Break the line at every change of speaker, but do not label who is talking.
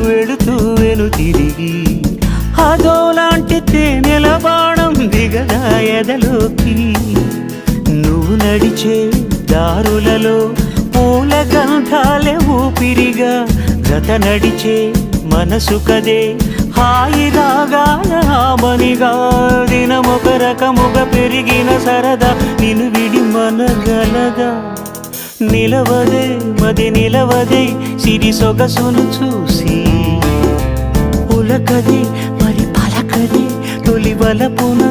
వెళుతూ వెను తిరిగి అదోలాంటి తేనెల బాణం దిగదా ఎదలోకి నువ్వు నడిచే దారులలో పూల గంధాలే ఊపిరిగా గత నడిచే మనసు కదే హాయి రాగాల హామనిగా దినమొక రకముగా పెరిగిన సరదా నిన్ను విడి మనగలదా నిలవదే మది నిలవదే సిరి సొగసును చూసి ఉలకదే మరి పలకదే తొలి వలపున